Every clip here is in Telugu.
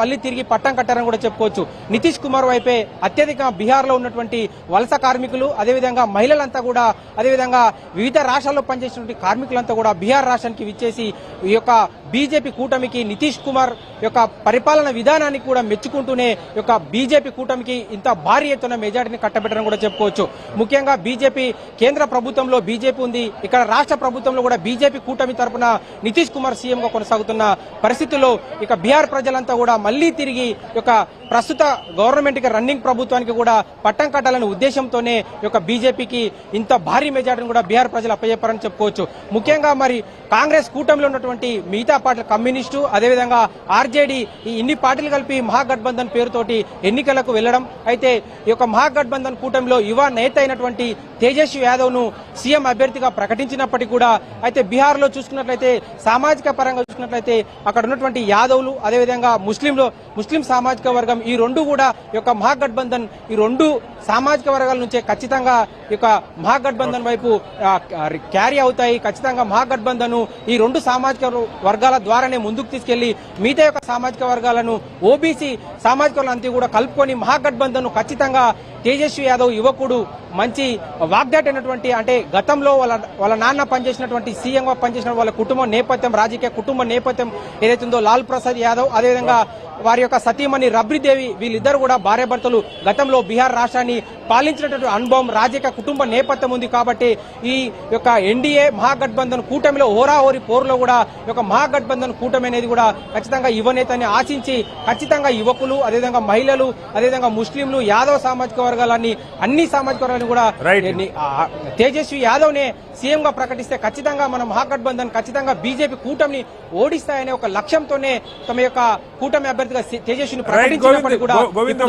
మళ్ళీ తిరిగి పట్టం కట్టారని కూడా చెప్పుకోవచ్చు. నితీష్ కుమార్ వైపే అత్యధిక బీహార్లో ఉన్నటువంటి వలస కార్మికులు, అదేవిధంగా మహిళలంతా కూడా, అదేవిధంగా వివిధ రాష్ట్రాల్లో పనిచేసినటువంటి కార్మికులంతా కూడా బీహార్ రాష్ట్రానికి విచ్చేసి ఈ యొక్క బీజేపీ కూటమికి, నితీష్ కుమార్ యొక్క పరిపాలన విధానానికి కూడా మెచ్చుకుంటూనే ఈ యొక్క బీజేపీ కూటమికి ఇంత భారీ ఎత్తున మెజార్టీని కట్టబెట్టడం కూడా చెప్పుకోవచ్చు. ముఖ్యంగా బీజేపీ కేంద్ర ప్రభుత్వంలో బీజేపీ ఉంది, ఇక్కడ రాష్ట్ర ప్రభుత్వంలో కూడా బీజేపీ కూటమి తరఫున నితీష్ కుమార్ సీఎంగా కొనసాగుతున్న పరిస్థితుల్లో ఇక బీహార్ ప్రజలంతా కూడా మళ్లీ తిరిగి యొక్క ప్రస్తుత గవర్నమెంట్ కి రన్నింగ్ ప్రభుత్వానికి కూడా పట్టం కట్టాలనే ఉద్దేశంతోనే యొక్క బీజేపీకి ఇంత భారీ మెజార్టీని కూడా బీహార్ ప్రజలు అప్పచెప్పారని చెప్పుకోవచ్చు. ముఖ్యంగా మరి కాంగ్రెస్ కూటమిలో ఉన్నటువంటి మిగతా పార్టీలు, కమ్యూనిస్టు, అదేవిధంగా ఆర్జేడీ, ఈ ఇన్ని పార్టీలు కలిపి మహాగఠబంధన్ పేరుతోటి ఎన్నికలకు వెళ్లడం. అయితే ఈ యొక్క మహాగఠబంధన్ కూటమిలో యువ నేత అయినటువంటి తేజస్వి యాదవ్ ను సీఎం అభ్యర్థిగా ప్రకటించినప్పటికీ కూడా అయితే బీహార్ లో చూసుకున్నట్లయితే సామాజిక పరంగా చూసుకున్నట్లయితే అక్కడ ఉన్నటువంటి యాదవ్లు, అదేవిధంగా ముస్లిం సామాజిక వర్గం, ఈ రెండు కూడా ఈ యొక్క మహాగఠబంధన్, ఈ రెండు సామాజిక వర్గాల నుంచే ఖచ్చితంగా ఈ యొక్క మహాగఠబంధన్ వైపు క్యారీ అవుతాయి. ఖచ్చితంగా మహాగఠబంధన్ ఈ రెండు సామాజిక వర్గాల ద్వారానే ముందుకు తీసుకెళ్లి మిగతా యొక్క సామాజిక వర్గాలను, ఓబీసీ సామాజిక వర్గాలంతా కూడా కలుపుకొని మహాగఠబంధన్ ఖచ్చితంగా తేజస్వి యాదవ్ యువకుడు, మంచి వాగ్దాటైనటువంటి, అంటే గతంలో వాళ్ళ నాన్న పనిచేసినటువంటి సీఎంగా పనిచేసిన వాళ్ళ కుటుంబ నేపథ్యం, రాజకీయ కుటుంబ నేపథ్యం ఏదైతుందో లాల్ ప్రసాద్ యాదవ్, అదేవిధంగా వారి యొక్క సతీమణి రబ్రీదేవి, వీళ్ళిద్దరు కూడా భార్యాభర్తలు గతంలో బీహార్ రాష్ట్రాన్ని పాలించినటువంటి అనుభవం, రాజకీయ కుటుంబ నేపథ్యం ఉంది. కాబట్టి ఈ యొక్క ఎన్డీఏ మహాగఠబంధన్ కూటమిలో హోరాహోరీ పోరులో కూడా ఈ యొక్క మహాగఠబంధన్ కూటమి అనేది కూడా ఖచ్చితంగా యువనేతని ఆశించి ఖచ్చితంగా యువకులు, అదేవిధంగా మహిళలు, అదేవిధంగా ముస్లింలు, యాదవ్ సామాజిక వర్గాలన్నీ, అన్ని సామాజిక వర్గాలను కూడా తేజస్వి యాదవ్ నే సీఎం గా ప్రకటిస్తే ఖచ్చితంగా మన మహాగఠబంధన్ ఖచ్చితంగా బీజేపీ కూటమిని ఓడిస్తాయనే ఒక లక్ష్యంతోనే తమ యొక్క కూటమి అభ్యర్థిగా తేజస్విని ప్రకటించినప్పటికీ కూడా. గోవింద్,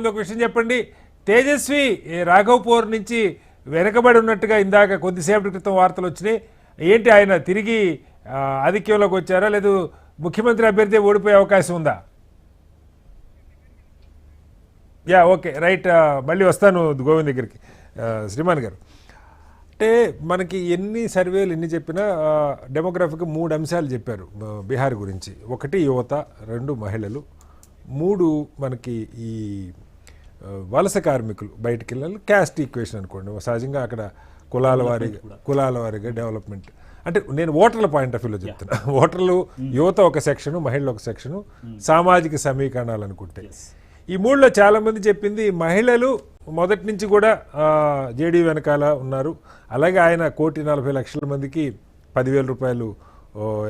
ఒక విషయం చెప్పండి. తేజస్వి రాఘవ్పూర్ నుంచి వెనకబడి ఉన్నట్టుగా ఇందాక కొద్దిసేపటి క్రితం వార్తలు వచ్చినాయి. ఏంటి, ఆయన తిరిగి ఆధిక్యంలోకి వచ్చారా, లేదు ముఖ్యమంత్రి అభ్యర్థి ఓడిపోయే అవకాశం ఉందా? Okay, right. మళ్ళీ వస్తాను గోవింద్ దగ్గరికి. శ్రీమాన్ గారు, అంటే మనకి ఎన్ని సర్వేలు ఎన్ని చెప్పినా డెమోగ్రఫీకి 3 అంశాలు చెప్పారు బీహార్ గురించి. 1 యువత, 2 మహిళలు, 3 మనకి ఈ వలస కార్మికులు బయటికి వెళ్ళాలి. క్యాస్ట్ ఈక్వేషన్ అనుకోండి, సహజంగా అక్కడ కులాల వారీగా డెవలప్మెంట్. అంటే నేను ఓటర్ల పాయింట్ ఆఫ్ వ్యూలో చెప్తున్నా. ఓటర్లు, యువత ఒక సెక్షను, మహిళలు ఒక సెక్షను, సామాజిక సమీకరణాలు అనుకుంటే ఈ 3లో చాలా మంది చెప్పింది మహిళలు మొదటి నుంచి కూడా జేడీ వెనకాల ఉన్నారు. అలాగే ఆయన 1,40,00,000 మందికి 10,000 రూపాయలు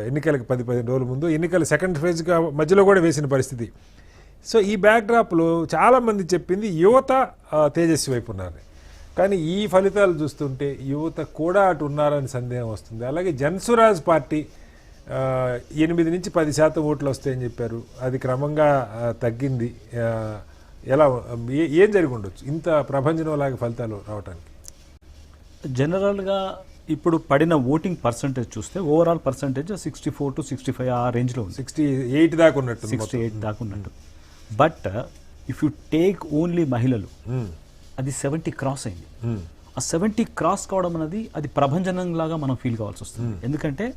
ఎన్నికలకు 10-15 రోజుల ముందు, ఎన్నికల సెకండ్ ఫేజ్గా మధ్యలో కూడా వేసిన పరిస్థితి. సో ఈ బ్యాక్డ్రాప్లో చాలామంది చెప్పింది యువత తేజస్వి వైపు ఉన్నారు. కానీ ఈ ఫలితాలు చూస్తుంటే యువత కూడా అటు ఉన్నారని సందేహం వస్తుంది. అలాగే జన్సురాజ్ పార్టీ 8 నుంచి 10% ఓట్లు వస్తాయని చెప్పారు, అది క్రమంగా తగ్గింది. ఎలా, ఏం జరిగి ఉండొచ్చు ఇంత ప్రభంజనంలాగా ఫలితాలు రావడానికి? జనరల్గా ఇప్పుడు పడిన ఓటింగ్ పర్సంటేజ్ చూస్తే ఓవరాల్ పర్సంటేజ్ 64 to 65 ఆ రేంజ్లో ఉంది. 68 దాకా ఉన్నట్టు, 68 దాకా ఉన్నట్టు. But if you take only మహిళలు, అది 70 క్రాస్ అయింది. ఆ 70 క్రాస్ కావడం అనేది అది ప్రభంజనం లాగా మనం ఫీల్ కావాల్సి వస్తుంది. ఎందుకంటే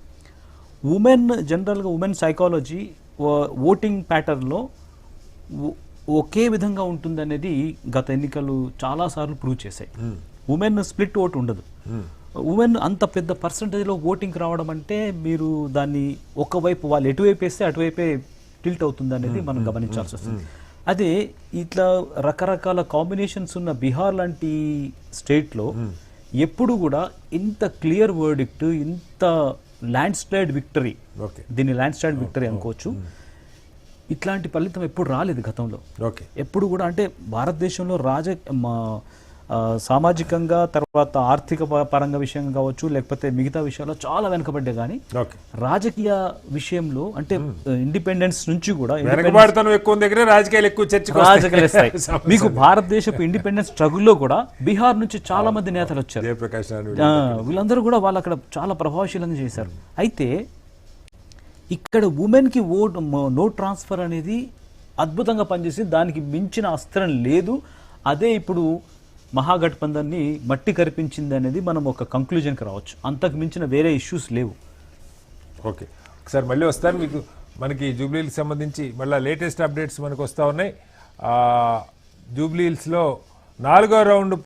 ఉమెన్, జనరల్గా ఉమెన్ సైకాలజీ ఓటింగ్ ప్యాటర్న్లో ఒకే విధంగా ఉంటుంది అనేది గత ఎన్నికలు చాలాసార్లు ప్రూవ్ చేశాయి. ఉమెన్ స్ప్లిట్ ఓట్ ఉండదు. ఉమెన్ అంత పెద్ద పర్సంటేజ్లో ఓటింగ్ రావడం అంటే మీరు దాన్ని ఒకవైపు వాళ్ళు ఎటువైపు వేస్తే అటువైపే టిల్ట్ అవుతుంది అనేది మనం గమనించాల్సి వస్తుంది. అదే ఇట్లా రకరకాల కాంబినేషన్స్ ఉన్న బీహార్ లాంటి స్టేట్లో ఎప్పుడు కూడా ఇంత క్లియర్ వర్డిక్ట్, ఇంత ల్యాండ్ స్లైడ్ విక్టరీ, దీన్ని ల్యాండ్ స్లైడ్ విక్టరీ అనుకోవచ్చు, ఇట్లాంటి ఫలితం ఎప్పుడు రాలేదు గతంలో. ఎప్పుడు కూడా అంటే భారతదేశంలో సామాజికంగా, తర్వాత ఆర్థిక పరంగా విషయంగా కావచ్చు, లేకపోతే మిగతా విషయాల్లో చాలా వెనకబడ్డే, కానీ రాజకీయ విషయంలో అంటే ఇండిపెండెన్స్ నుంచి కూడా మీకు భారతదేశపు ఇండిపెండెన్స్ స్ట్రగుల్లో కూడా బీహార్ నుంచి చాలా మంది నేతలు వచ్చారు. వీళ్ళందరూ కూడా వాళ్ళు అక్కడ చాలా ప్రభావశీలంగా చేశారు. అయితే ఇక్కడ ఉమెన్కి నో ట్రాన్స్ఫర్ అనేది అద్భుతంగా పనిచేసి దానికి మించిన అస్త్రం లేదు. అదే ఇప్పుడు మహాగఠబంధన్ని మట్టి కరిపించింది అనేది మనం ఒక కంక్లూజన్కి రావచ్చు. అంతకు మించిన వేరే ఇష్యూస్ లేవు. ఓకే, ఒకసారి మళ్ళీ వస్తాను. మీకు మనకి జూబ్లీహిల్స్ సంబంధించి మళ్ళీ లేటెస్ట్ అప్డేట్స్ మనకు వస్తూ ఉన్నాయి. జూబ్లీహిల్స్లో 4వ రౌండ్